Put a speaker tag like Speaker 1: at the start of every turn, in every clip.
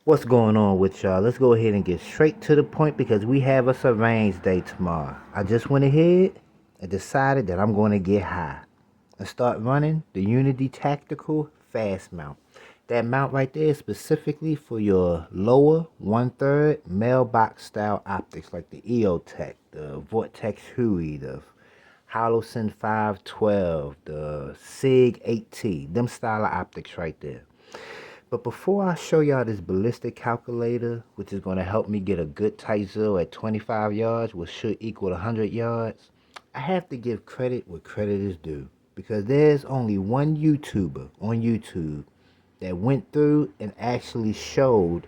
Speaker 1: What's going on with y'all? Let's go ahead and get straight to the point because we have us a range day tomorrow. I just went ahead and decided that I'm going to get high and start running the Unity Tactical Fast Mount. That mount right there is specifically for your lower 1/3 mailbox style optics like the EOTech, the Vortex Huey, the Holosun 512, the SIG 8T, them style of optics right there. But before I show y'all this ballistic calculator, which is going to help me get a good tight zero at 25 yards, which should equal 100 yards, I have to give credit where credit is due. Because there's only one YouTuber on YouTube that went through and actually showed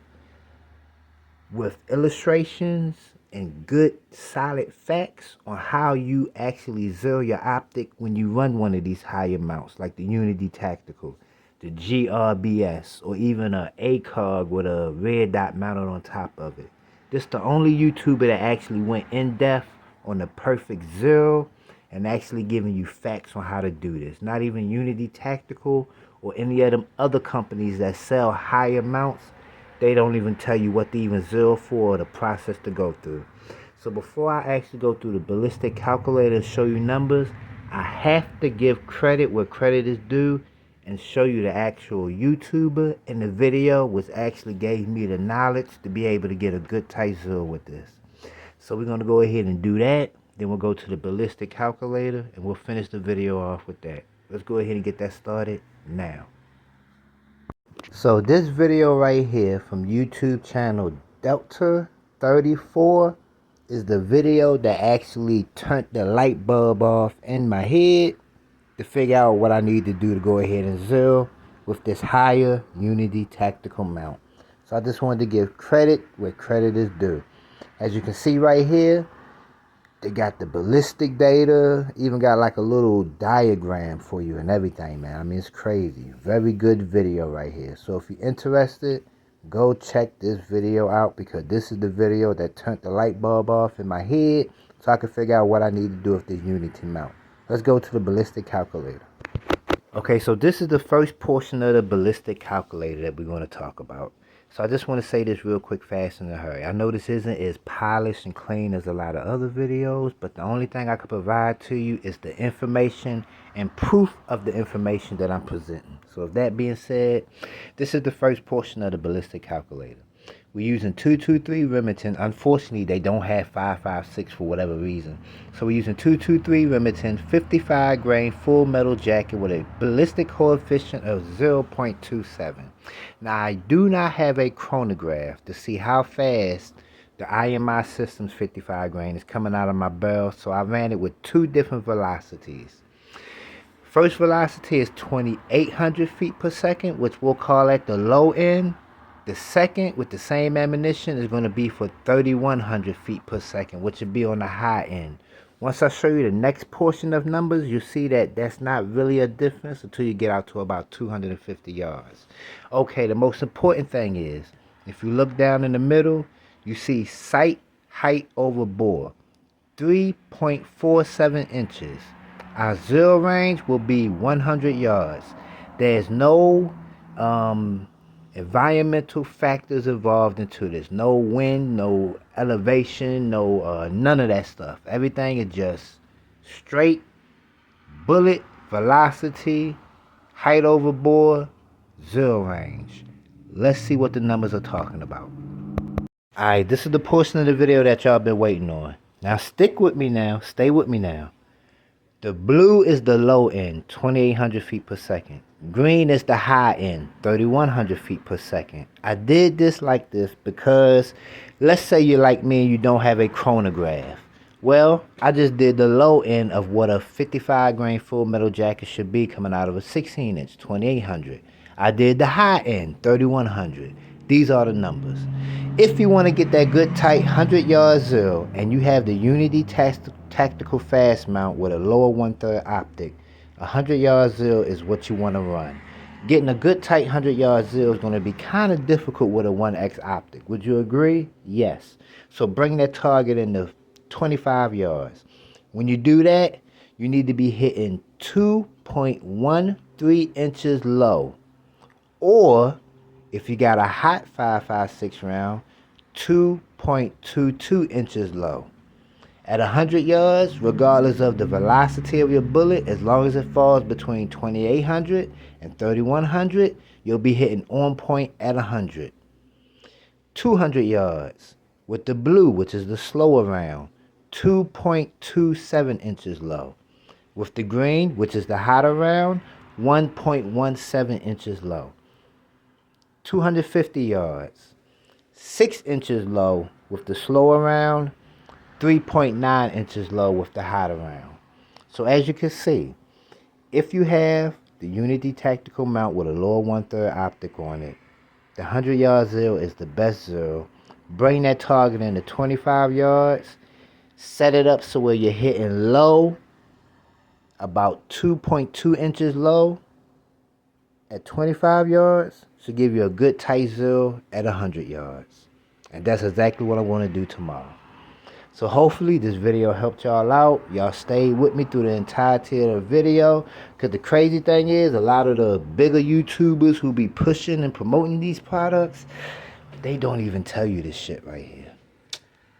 Speaker 1: with illustrations and good solid facts on how you actually zero your optic when you run one of these higher mounts like the Unity Tactical, the GRBS, or even a ACOG with a red dot mounted on top of it. This the only YouTuber that actually went in depth on the perfect zero and actually giving you facts on how to do this. Not even Unity Tactical or any of them other companies that sell higher mounts, they don't even tell you what to even zero for or the process to go through. So before I actually go through the ballistic calculator and show you numbers, I have to give credit where credit is due and show you the actual YouTuber in the video which actually gave me the knowledge to be able to get a good tight zero with this. So we're going to go ahead and do that. Then we'll go to the ballistic calculator and we'll finish the video off with that. Let's go ahead and get that started now. So this video right here from YouTube channel Delta 34 is the video that actually turned the light bulb off in my head to figure out what I need to do to go ahead and zero with this higher Unity Tactical mount. So I just wanted to give credit where credit is due. As you can see right here, they got the ballistic data, even got like a little diagram for you and everything, man. I mean, it's crazy. Very good video right here. So if you're interested, go check this video out because this is the video that turned the light bulb off in my head so I can figure out what I need to do with this Unity mount. Let's go to the ballistic calculator. Okay, so this is the first portion of the ballistic calculator that we're going to talk about. So I just want to say this real quick, fast, in a hurry. I know this isn't as polished and clean as a lot of other videos, but the only thing I can provide to you is the information and proof of the information that I'm presenting. So with that being said, this is the first portion of the ballistic calculator. We're using 223 Remington. Unfortunately, they don't have 5.56 for whatever reason. So we're using 223 Remington 55 grain full metal jacket with a ballistic coefficient of 0.27. Now, I do not have a chronograph to see how fast the IMI Systems 55 grain is coming out of my barrel. So I ran it with two different velocities. First velocity is 2,800 feet per second, which we'll call at the low end. The second, with the same ammunition, is going to be for 3,100 feet per second, which would be on the high end. Once I show you the next portion of numbers, you'll see that that's not really a difference until you get out to about 250 yards. Okay, the most important thing is, if you look down in the middle, you see sight height over bore, 3.47 inches. Our zero range will be 100 yards. There's no environmental factors involved into this. No wind, no elevation, no none of that stuff. Everything is just straight bullet velocity, height over bore, zero range. Let's see what the numbers are talking about. Alright, this is the portion of the video that y'all been waiting on. Now stick with me now, stay with me now. The blue is the low end, 2,800 feet per second. Green is the high end, 3,100 feet per second. I did this like this because let's say you're like me and you don't have a chronograph. Well, I just did the low end of what a 55 grain full metal jacket should be coming out of a 16 inch, 2,800. I did the high end, 3,100. These are the numbers. If you want to get that good tight 100 yard zero and you have the Unity Tactical Fast Mount with a lower 1/3 optic, 100 yard zero is what you want to run. Getting a good tight 100 yard zero is going to be kind of difficult with a 1X optic. Would you agree? Yes. So bring that target into 25 yards. When you do that, you need to be hitting 2.13 inches low. Or If you got a hot 5.56 round, 2.22 inches low. At 100 yards, regardless of the velocity of your bullet, as long as it falls between 2800 and 3100, you'll be hitting on point at 100. 200 yards, with the blue, which is the slower round, 2.27 inches low. With the green, which is the hotter round, 1.17 inches low. 250 yards, 6 inches low with the slower round, 3.9 inches low with the hotter round. So as you can see, if you have the Unity Tactical mount with a lower 1/3 optic on it, the 100 yard zero is the best zero. Bring that target into 25 yards, set it up so where you're hitting low, about 2.2 inches low at 25 yards, to give you a good tight zero at 100 yards. And that's exactly what I'm going to do tomorrow. So hopefully this video helped y'all out. Y'all stayed with me through the entirety of the video. Because the crazy thing is, a lot of the bigger YouTubers who be pushing and promoting these products, they don't even tell you this shit right here.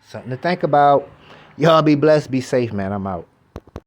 Speaker 1: Something to think about. Y'all be blessed. Be safe, man. I'm out.